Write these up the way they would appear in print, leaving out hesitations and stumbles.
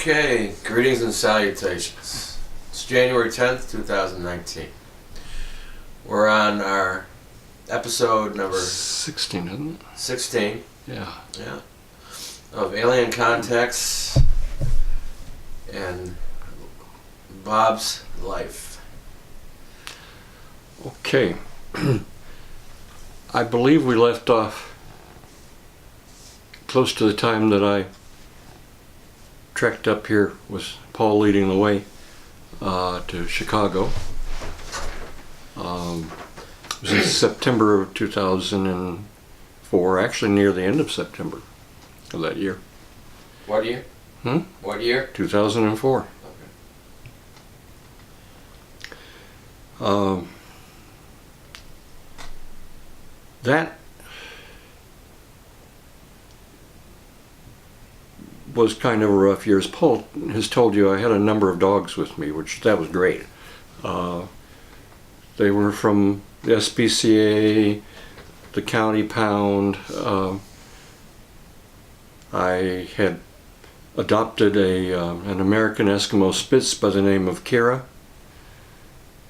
Okay, greetings and salutations. It's January 10th, 2019. We're on our episode number 16, isn't it? 16. Yeah. Yeah. Of Alien Contacts and Bob's Life. Okay. I believe we left off close to the time that I trekked up here with Paul leading the way to Chicago. It was in September of 2004, actually near the end of September of that year. What year? What year? 2004. Okay. That was kind of a rough year. As Paul has told you, I had a number of dogs with me, which that was great. They were from the SPCA, the County Pound. I had adopted an American Eskimo Spitz by the name of Kira.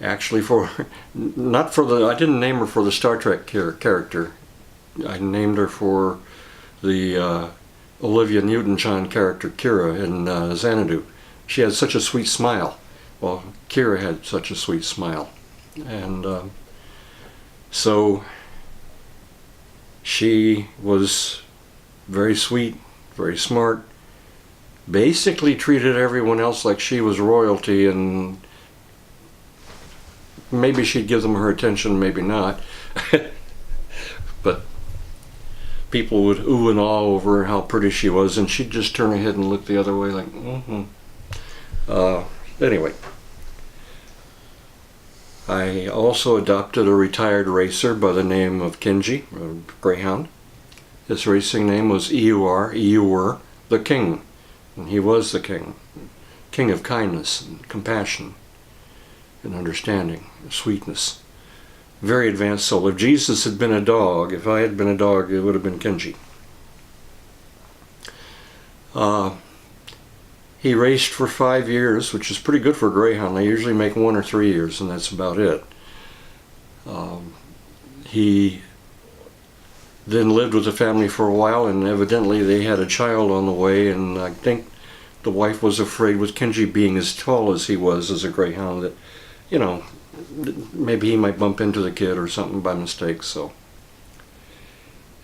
Actually, I didn't name her for the Star Trek character. I named her for the Olivia Newton-John character Kira in Xanadu. She had such a sweet smile. Well, Kira had such a sweet smile. And so she was very sweet, very smart, basically treated everyone else like she was royalty, and maybe she'd give them her attention, maybe not. But people would ooh and ah over how pretty she was, and she'd just turn her head and look the other way like, Anyway, I also adopted a retired racer by the name of Kenji, a greyhound. His racing name was Eeyore, the King. And he was the king. King of kindness and compassion and understanding, and sweetness. Very advanced soul. If Jesus had been a dog, if I had been a dog, it would have been Kenji. He raced for 5 years, which is pretty good for a greyhound. They usually make 1 or 3 years, and that's about it. He then lived with the family for a while, and evidently they had a child on the way, and I think the wife was afraid, with Kenji being as tall as he was as a greyhound, that, maybe he might bump into the kid or something by mistake. So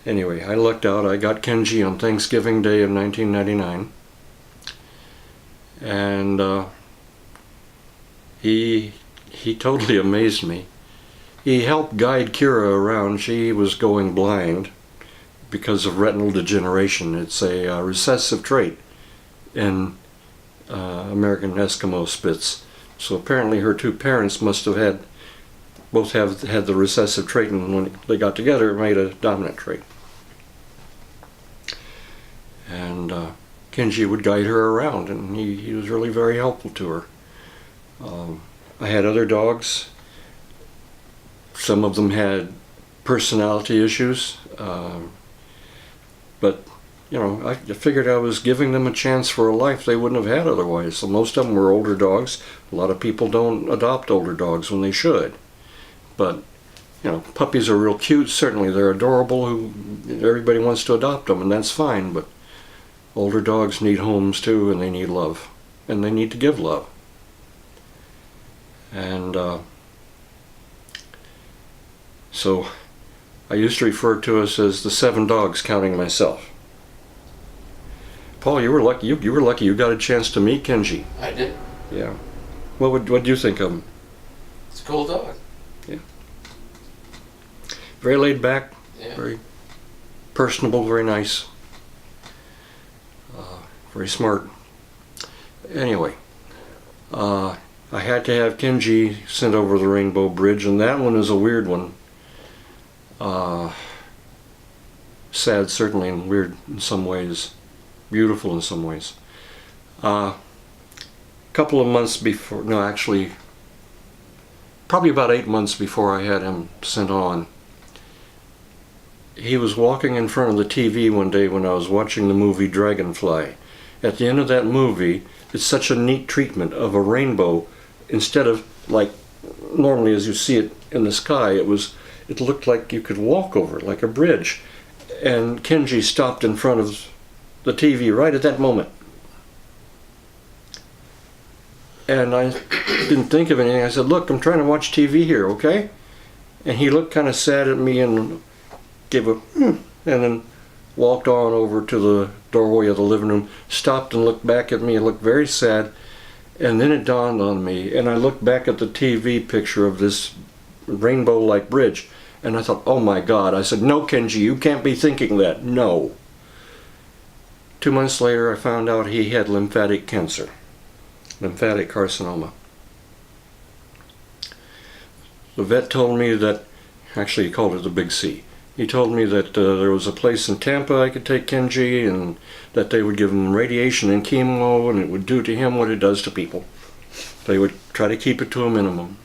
anyway, I lucked out. I got Kenji on Thanksgiving Day of 1999, and he totally amazed me. He helped guide Kira around. She was going blind because of retinal degeneration. It's a recessive trait in American Eskimo Spitz. So apparently her two parents must have both had the recessive trait, and when they got together it made a dominant trait. And Kenji would guide her around, and he was really very helpful to her. I had other dogs. Some of them had personality issues, but I figured I was giving them a chance for a life they wouldn't have had otherwise. So most of them were older dogs. A lot of people don't adopt older dogs when they should. But, puppies are real cute. Certainly they're adorable. Everybody wants to adopt them, and that's fine. But older dogs need homes too, and they need love. And they need to give love. And so I used to refer to us as the 7 dogs, counting myself. Paul, you were lucky. You were lucky. You got a chance to meet Kenji. I did. Yeah. What do you think of him? It's a cool dog. Yeah. Very laid back. Yeah. Very personable. Very nice. Very smart. Anyway, I had to have Kenji sent over the Rainbow Bridge, and that one is a weird one. Sad, certainly, and weird in some ways. Beautiful in some ways. Couple of months before, no, actually, probably about 8 months before I had him sent on, he was walking in front of the TV one day when I was watching the movie Dragonfly, at the end of that movie, it's such a neat treatment of a rainbow. Instead of like normally as you see it in the sky, it looked like you could walk over it, like a bridge. And Kenji stopped in front of the TV right at that moment. And I didn't think of anything. I said, "Look, I'm trying to watch TV here, okay?" And he looked kind of sad at me and gave a and then walked on over to the doorway of the living room, stopped and looked back at me and looked very sad. And then it dawned on me, and I looked back at the TV picture of this rainbow-like bridge, and I thought, "Oh my God." I said, "No, Kenji, you can't be thinking that. No." 2 months later, I found out he had lymphatic cancer. Lymphatic carcinoma. The vet told me that, actually he called it the Big C. He told me that there was a place in Tampa I could take Kenji, and that they would give him radiation and chemo, and it would do to him what it does to people. They would try to keep it to a minimum.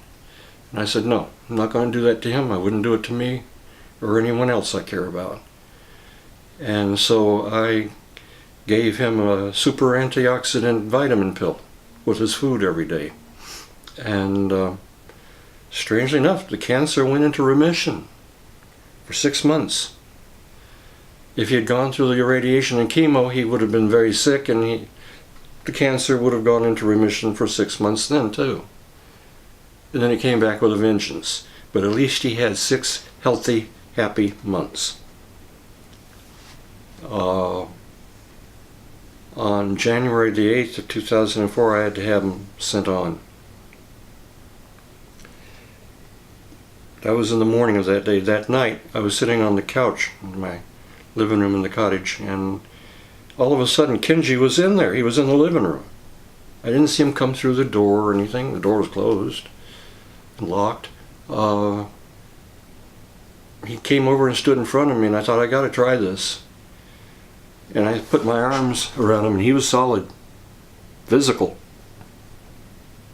And I said, "No, I'm not going to do that to him. I wouldn't do it to me or anyone else I care about." And so I gave him a super antioxidant vitamin pill with his food every day. And strangely enough, the cancer went into remission for 6 months. If he had gone through the irradiation and chemo, he would have been very sick, and the cancer would have gone into remission for 6 months then too. And then he came back with a vengeance. But at least he had 6 healthy, happy months. On January the 8th of 2004, I had to have him sent on. That was in the morning of that day. That night, I was sitting on the couch in my living room in the cottage, and all of a sudden, Kenji was in there. He was in the living room. I didn't see him come through the door or anything. The door was closed and locked. He came over and stood in front of me, and I thought, I got to try this. And I put my arms around him, and he was solid, physical.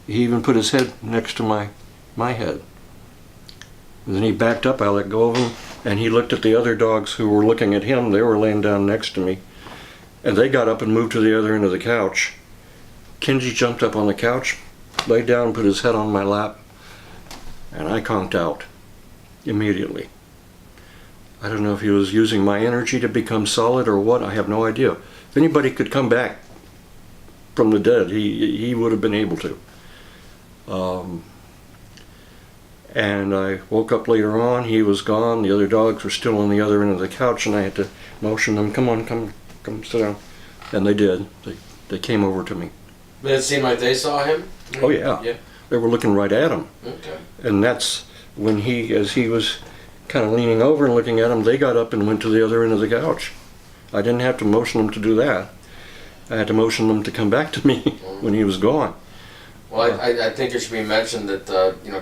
He even put his head next to my head. And then he backed up. I let go of him, and he looked at the other dogs who were looking at him. They were laying down next to me, and they got up and moved to the other end of the couch. Kenji jumped up on the couch, laid down, and put his head on my lap, and I conked out immediately. I don't know if he was using my energy to become solid or what. I have no idea. If anybody could come back from the dead, he would have been able to. And I woke up later on. He was gone. The other dogs were still on the other end of the couch, and I had to motion them, "Come on, come sit down." And they did. They came over to me. Did it seem like they saw him? Oh yeah. They were looking right at him. Okay. And that's when as he was kind of leaning over and looking at him, they got up and went to the other end of the couch. I didn't have to motion them to do that. I had to motion them to come back to me when he was gone. Well, I think it should be mentioned that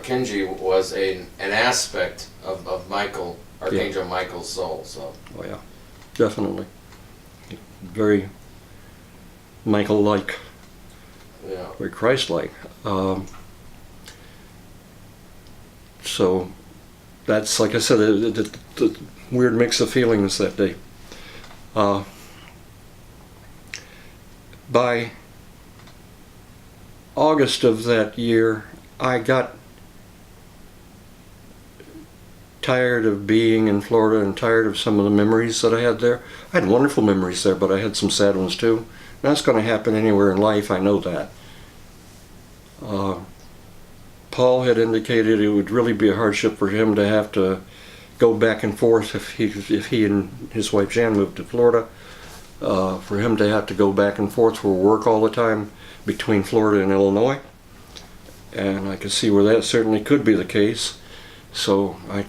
Kenji was an aspect of Michael, Archangel Michael's soul. So. Oh yeah, definitely. Very Michael-like. Yeah. Very Christ-like. So that's, like I said, the weird mix of feelings that day. By August of that year, I got tired of being in Florida and tired of some of the memories that I had there. I had wonderful memories there, but I had some sad ones too. That's going to happen anywhere in life, I know that. Paul had indicated it would really be a hardship for him to have to go back and forth if he and his wife Jan moved to Florida, for him to have to go back and forth for work all the time between Florida and Illinois. And I could see where that certainly could be the case. So I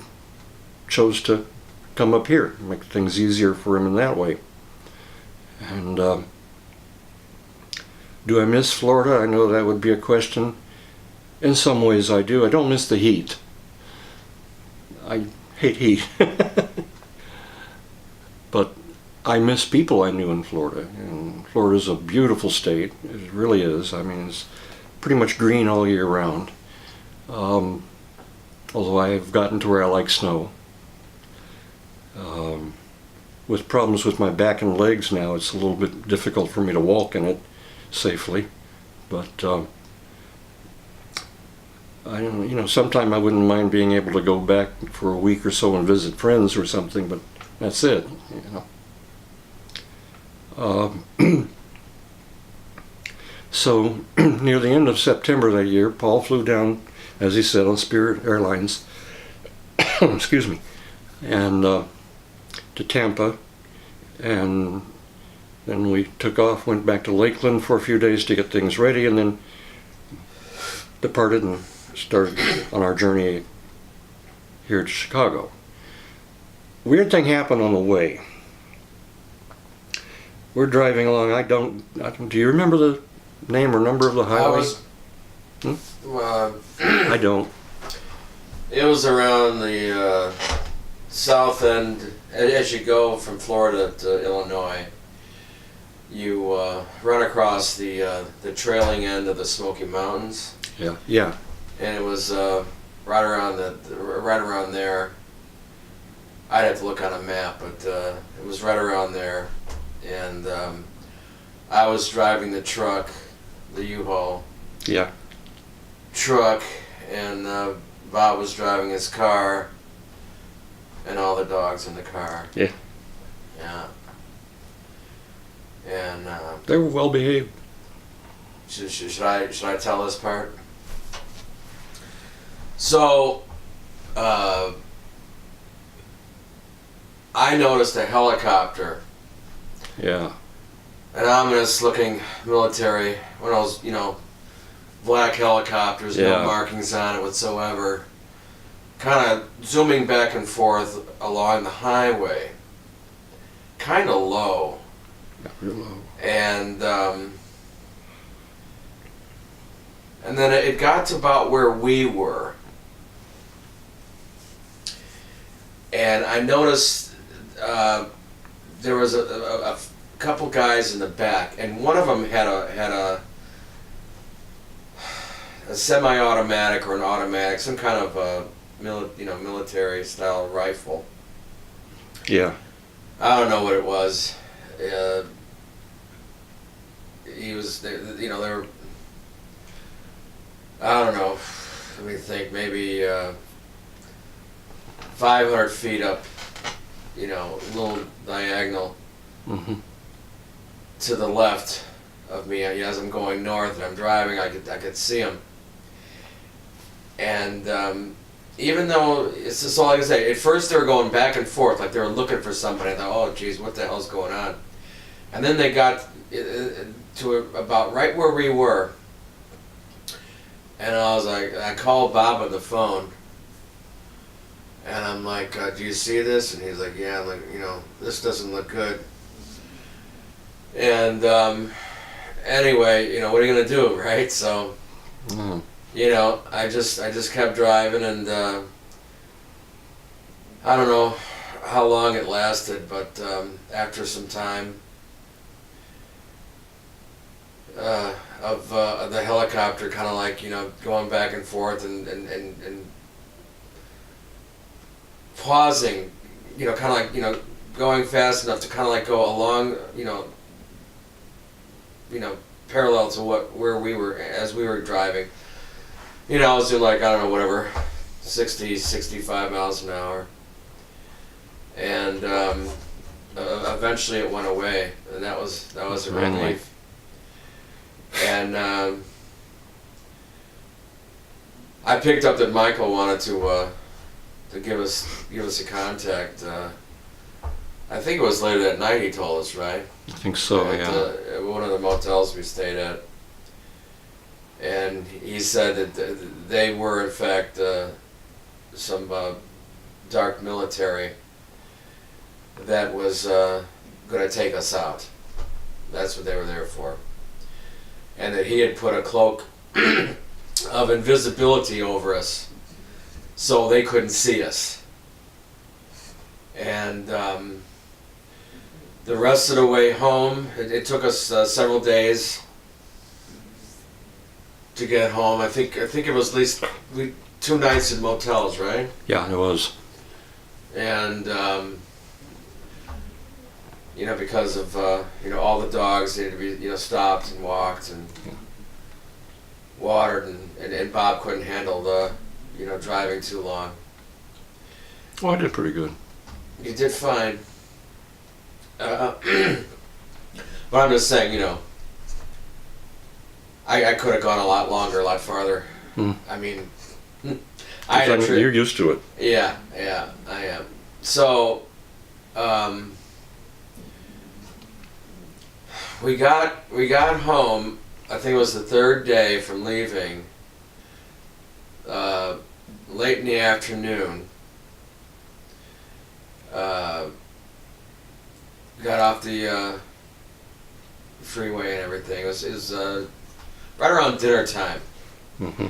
chose to come up here, make things easier for him in that way. And do I miss Florida? I know that would be a question. In some ways I do. I don't miss the heat. I hate heat. But I miss people I knew in Florida. And Florida's a beautiful state. It really is. I mean, it's pretty much green all year round. Although I've gotten to where I like snow. with problems with my back and legs now, it's a little bit difficult for me to walk in it safely. But I don't, sometime I wouldn't mind being able to go back for a week or so and visit friends or something. But that's it. So near the end of September that year, Paul flew down, as he said, on Spirit Airlines. Excuse me, and to Tampa, and then we took off, went back to Lakeland for a few days to get things ready, and then departed and started on our journey here to Chicago. Weird thing happened on the way. We're driving along. Do you remember the name or number of the highway? I don't. It was around the south end. As you go from Florida to Illinois, you run across the trailing end of the Smoky Mountains. Yeah. And it was right around there. I'd have to look on a map, but it was right around there. And I was driving the truck, the U-Haul Yeah. truck, and Bob was driving his car, and all the dogs in the car. Yeah. Yeah. And They were well behaved. should I tell this part? So, I noticed a helicopter, Yeah. an ominous looking military, one of those, black helicopters, Yeah. no markings on it whatsoever, kind of zooming back and forth along the highway, kind of low. Real low. And then it got to about where we were. And I noticed there was a couple guys in the back, and one of them had a semi-automatic or an automatic, some kind of a military style rifle. Yeah. I don't know what it was. He was, they were, I don't know, let me think, maybe 500 feet up, a little diagonal Mm-hmm. to the left of me as I'm going north and I'm driving. I could see him. And even though it's just all I can say, at first they were going back and forth like they were looking for somebody. I thought, oh geez, what the hell's going on? And then they got to about right where we were, and I was like, I called Bob on the phone, and I'm like, do you see this? And he's like, yeah. I'm like, this doesn't look good. And anyway, what are you gonna do, right? So, Mm. I just kept driving, and I don't know how long it lasted, but after some time of the helicopter kind of like going back and forth and pausing, kind of like going fast enough to kind of like go along, parallel to where we were as we were driving. I was doing like, I don't know, whatever, 60, 65 miles an hour. And eventually it went away, and that was a Finally. relief. And I picked up that Michael wanted to give us a contact. I think it was later that night he told us, right? I think so, yeah. At one of the motels we stayed at. And he said that they were, in fact, some dark military that was going to take us out. That's what they were there for. And that he had put a cloak of invisibility over us so they couldn't see us. And the rest of the way home, it took us several days to get home. I think it was at least 2 nights in motels, right? Yeah, it was. And because of all the dogs needed to be stopped and walked and watered, and Bob couldn't handle the driving too long. Well, I did pretty good. You did fine. But I'm just saying, I could have gone a lot longer, a lot farther. I mean, You're used to it. Yeah, I am. So, we got home. I think it was the third day from leaving. Late in the afternoon. Got off the freeway and everything. It was right around dinner time. Mm-hmm.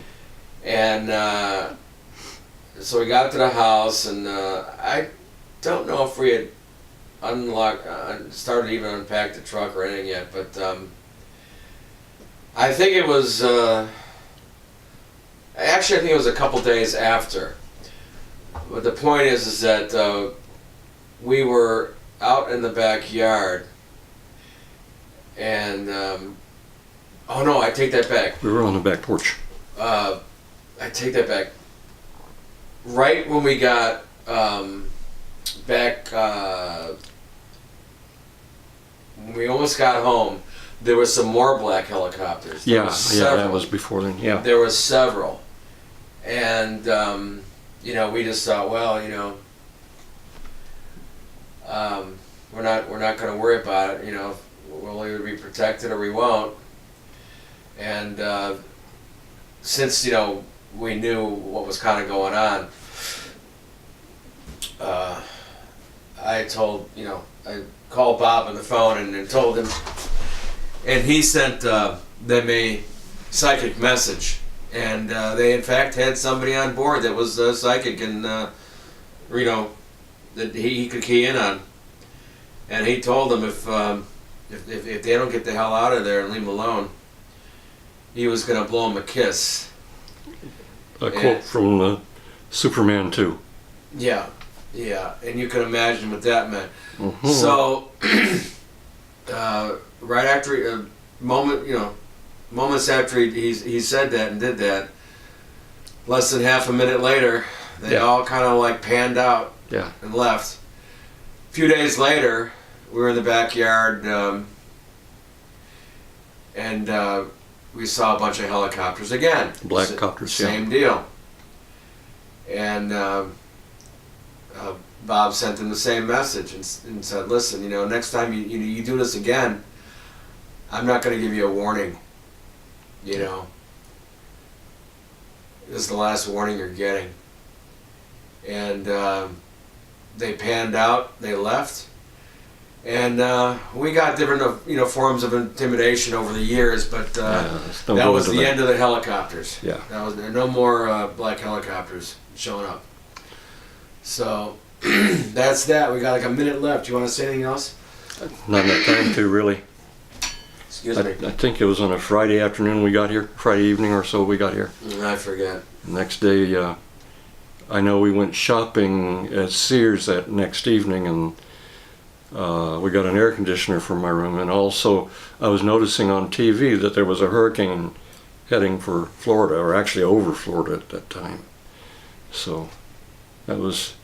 And so we got to the house, and I don't know if we had started even unpack the truck or anything yet, but I think it was actually I think it was a couple days after. But the point is that we were out in the backyard, and oh no, I take that back. We were on the back porch. I take that back. Right when we got back, when we almost got home, there was some more black helicopters. There was several. That was before then. Yeah. There was several, and we just thought, well, we're not going to worry about it. We'll either be protected or we won't. And since we knew what was kind of going on, I called Bob on the phone and told him, and he sent them a psychic message, and they in fact had somebody on board that was psychic, and that he could key in on, and he told them if they don't get the hell out of there and leave them alone, he was going to blow them a kiss. A quote from Superman 2. Yeah, and you can imagine what that meant. Mm-hmm. So, right after moments after he said that and did that, less than half a minute later, they all kind of like panned out and left. A few days later, we were in the backyard, and we saw a bunch of helicopters again. Black copters, same deal. And Bob sent them the same message and said, listen, next time you do this again, I'm not going to give you a warning. This is the last warning you're getting. And they panned out, they left. And we got different, forms of intimidation over the years, but that was the end of the helicopters. Yeah. That was no more black helicopters showing up. So that's that. We got like a minute left. Do you want to say anything else? Not enough time to really. Excuse me. I think it was on a Friday afternoon we got here, Friday evening or so we got here. I forget. Next day, I know we went shopping at Sears that next evening, and we got an air conditioner for my room, and also I was noticing on TV that there was a hurricane heading for Florida, or actually over Florida at that time. So that was,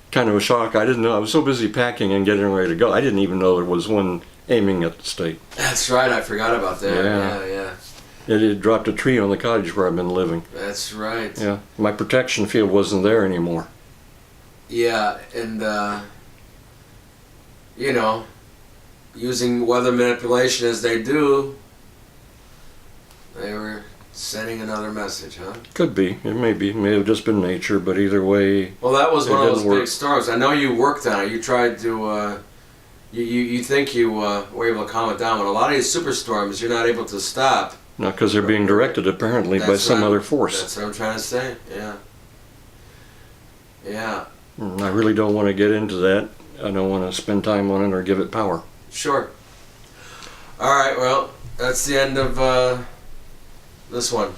kind of a shock. I didn't know. I was so busy packing and getting ready to go. I didn't even know there was one aiming at the state. That's right. I forgot about that. Yeah. It had dropped a tree on the cottage where I've been living. That's right. Yeah. My protection field wasn't there anymore. Yeah, and using weather manipulation as they do, they were sending another message, huh? Could be. It may be. It may have just been nature, but either way. Well, that was one of those work. big storms. I know you worked on it. You tried to. You think you were able to calm it down, but a lot of these superstorms, you're not able to stop. Not because they're being directed apparently by some other force. That's what I'm trying to say. Yeah. I really don't want to get into that. I don't want to spend time on it or give it power. Sure. All right. Well, that's the end of this one.